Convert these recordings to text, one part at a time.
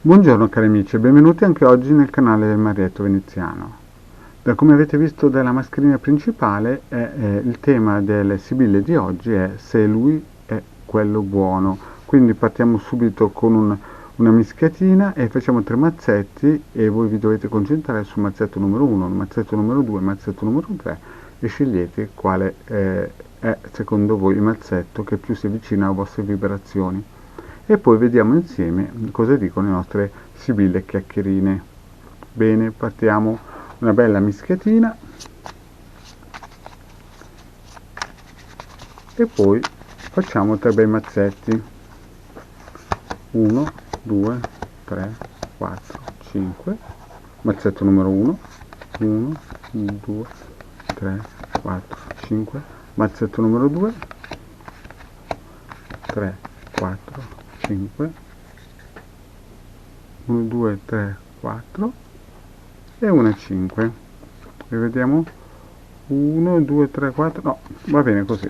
Buongiorno cari amici e benvenuti anche oggi nel canale del Marietto Veneziano. Come avete visto dalla mascherina principale, il tema delle sibille di oggi è se lui è quello buono. Quindi partiamo subito con una mischiatina e facciamo 3 mazzetti e voi vi dovete concentrare sul mazzetto numero 1, il mazzetto numero 2, il mazzetto numero 3 e scegliete quale è secondo voi il mazzetto che più si avvicina alle vostre vibrazioni. E poi vediamo insieme cosa dicono le nostre sibille chiacchierine. Bene, partiamo, una bella mischiatina e poi facciamo 3 bei mazzetti. 1, 2, 3, 4, 5, mazzetto numero 1, 1, 2, 3, 4, 5, mazzetto numero 2, 3, 4, 5, 1, 2, 3, 4 e una 5. Rivediamo 1, 2, 3, 4, no, va bene così.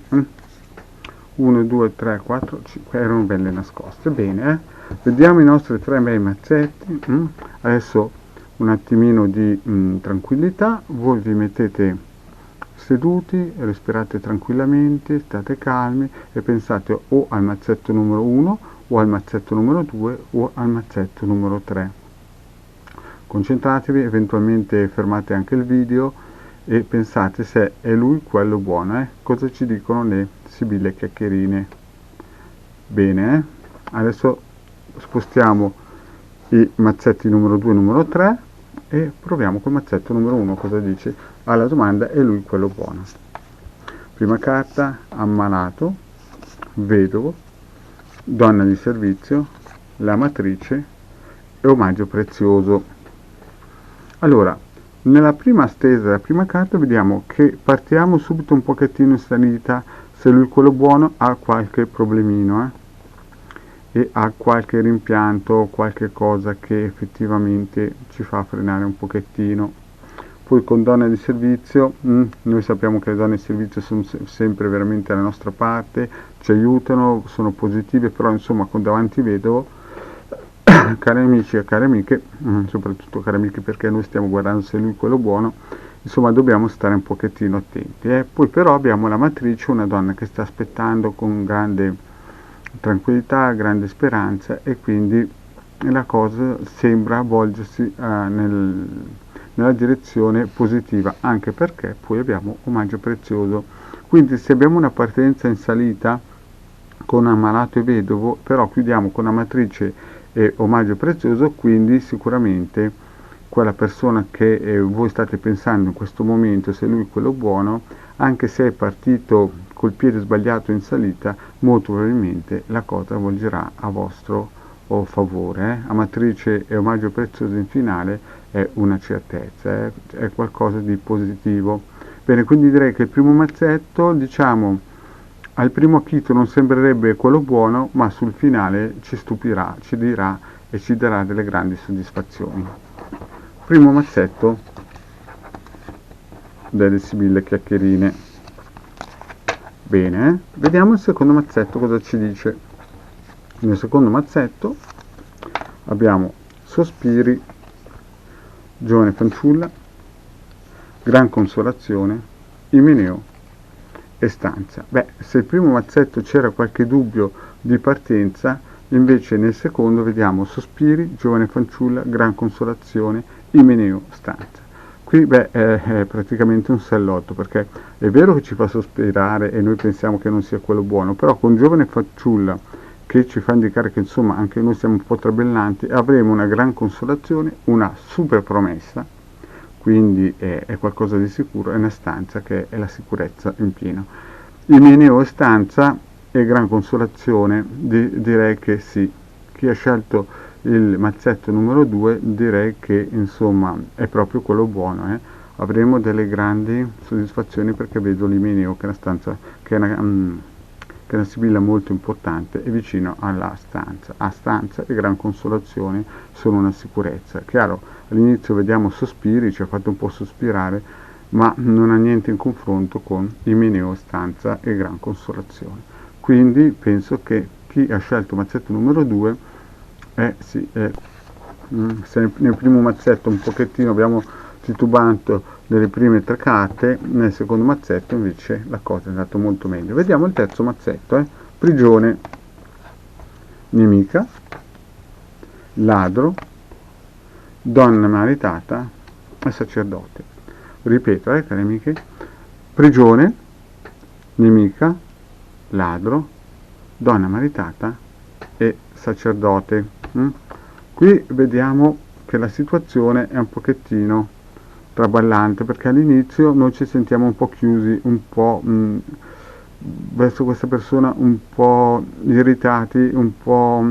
1, 2, 3, 4, 5, erano belle nascoste. Bene, vediamo i nostri 3 bei mazzetti. Adesso un attimino di tranquillità, voi vi mettete seduti, respirate tranquillamente, state calmi e pensate o al mazzetto numero 1 o al mazzetto numero 2 o al mazzetto numero 3. Concentratevi, eventualmente fermate anche il video e pensate se è lui quello buono, cosa ci dicono le sibille chiacchierine. Bene, adesso spostiamo i mazzetti numero 2 e numero 3 e proviamo col mazzetto numero 1 cosa dice alla domanda è lui quello buono. Prima carta, ammalato, vedovo, donna di servizio, l'amatrice e omaggio prezioso. Allora, nella prima stesa della prima carta vediamo che partiamo subito un pochettino in salita. Se lui quello buono ha qualche problemino e ha qualche rimpianto, qualche cosa che effettivamente ci fa frenare un pochettino. Poi con donne di servizio, noi sappiamo che le donne di servizio sono sempre veramente alla nostra parte, ci aiutano, sono positive, però insomma con davanti vedovo, cari amici e cari amiche, soprattutto cari amiche perché noi stiamo guardando se lui è quello buono, insomma dobbiamo stare un pochettino attenti. Poi però abbiamo la matrice, una donna che sta aspettando con grande tranquillità, grande speranza e quindi la cosa sembra volgersi nella direzione positiva, anche perché poi abbiamo omaggio prezioso. Quindi se abbiamo una partenza in salita con ammalato e vedovo, però chiudiamo con amatrice e omaggio prezioso, quindi sicuramente quella persona che voi state pensando in questo momento, se lui è quello buono, anche se è partito col piede sbagliato in salita, molto probabilmente la cosa volgerà a vostro favore. Amatrice e omaggio prezioso in finale è una certezza, è qualcosa di positivo. Bene, quindi direi che il primo mazzetto, diciamo, al primo acchito non sembrerebbe quello buono, ma sul finale ci stupirà, ci dirà e ci darà delle grandi soddisfazioni. Primo mazzetto delle sibille chiacchierine. Bene, vediamo il secondo mazzetto cosa ci dice. Nel secondo mazzetto abbiamo sospiri, giovane fanciulla, gran consolazione, imeneo e stanza. Beh, se il primo mazzetto c'era qualche dubbio di partenza, invece nel secondo vediamo sospiri, giovane fanciulla, gran consolazione, imeneo, stanza. Qui è praticamente un sellotto, perché è vero che ci fa sospirare e noi pensiamo che non sia quello buono, però con giovane fanciulla che ci fa indicare che insomma anche noi siamo un po' trabellanti, avremo una gran consolazione, una super promessa, quindi è qualcosa di sicuro, è una stanza che è la sicurezza in pieno. Imeneo e stanza e gran consolazione, direi che sì. Chi ha scelto il mazzetto numero 2 direi che insomma è proprio quello buono. Avremo delle grandi soddisfazioni perché vedo l'Imeneo che è una stanza che è una sibilla molto importante e vicino alla stanza. A stanza e gran consolazione sono una sicurezza. Chiaro, all'inizio vediamo sospiri, ci ha fatto un po' sospirare, ma non ha niente in confronto con Imeneo, stanza e gran consolazione. Quindi penso che chi ha scelto mazzetto numero 2 è se nel primo mazzetto un pochettino abbiamo titubato nelle prime 3 carte, nel secondo mazzetto invece la cosa è andata molto meglio. Vediamo il terzo mazzetto, prigione, nemica, ladro, donna maritata e sacerdote. Ripeto, cari amiche, prigione, nemica, ladro, donna maritata e sacerdote. Qui vediamo che la situazione è un pochettino traballante, perché all'inizio noi ci sentiamo un po' chiusi, un po' verso questa persona, un po' irritati, un po'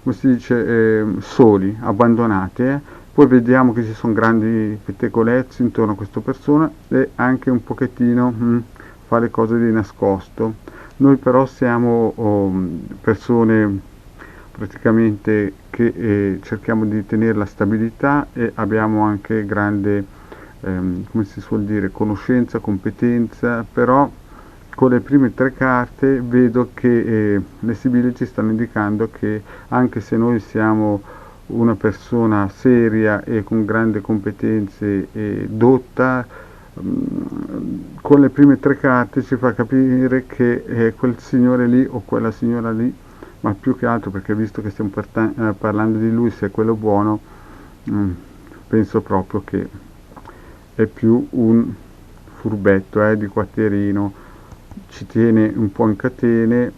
come si dice, soli, abbandonati. Poi vediamo che ci sono grandi pettegolezzi intorno a questa persona e anche un pochettino fa le cose di nascosto. Noi però siamo persone praticamente che cerchiamo di tenere la stabilità e abbiamo anche grande, come si suol dire, conoscenza, competenza, però con le prime 3 carte vedo che le sibille ci stanno indicando che anche se noi siamo una persona seria e con grandi competenze e dotta, con le prime 3 carte ci fa capire che quel signore lì o quella signora lì, ma più che altro perché visto che stiamo parlando di lui, se è quello buono, penso proprio che è più un furbetto di quartierino, ci tiene un po' in catene,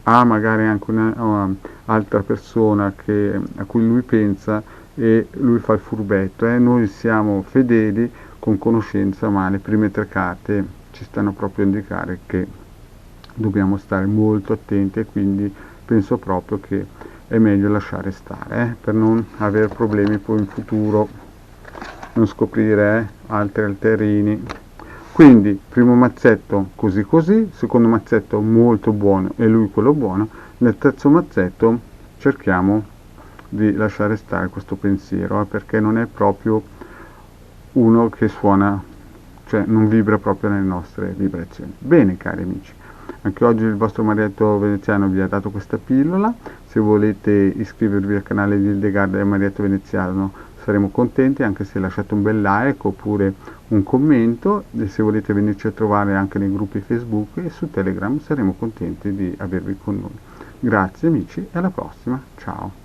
ha magari anche un'altra persona a cui lui pensa e lui fa il furbetto. Noi siamo fedeli con conoscenza, ma le prime 3 carte ci stanno proprio a indicare che dobbiamo stare molto attenti e quindi penso proprio che è meglio lasciare stare per non avere problemi poi in futuro, non scoprire altri alterini. Quindi primo mazzetto così così, secondo mazzetto molto buono e lui quello buono, nel terzo mazzetto cerchiamo di lasciare stare questo pensiero perché non è proprio uno che suona, cioè non vibra proprio nelle nostre vibrazioni. Bene cari amici, anche oggi il vostro Marietto Veneziano vi ha dato questa pillola. Se volete iscrivervi al canale di Hildegard e Marietto Veneziano saremo contenti, anche se lasciate un bel like oppure un commento, e se volete venirci a trovare anche nei gruppi Facebook e su Telegram saremo contenti di avervi con noi. Grazie amici e alla prossima, ciao!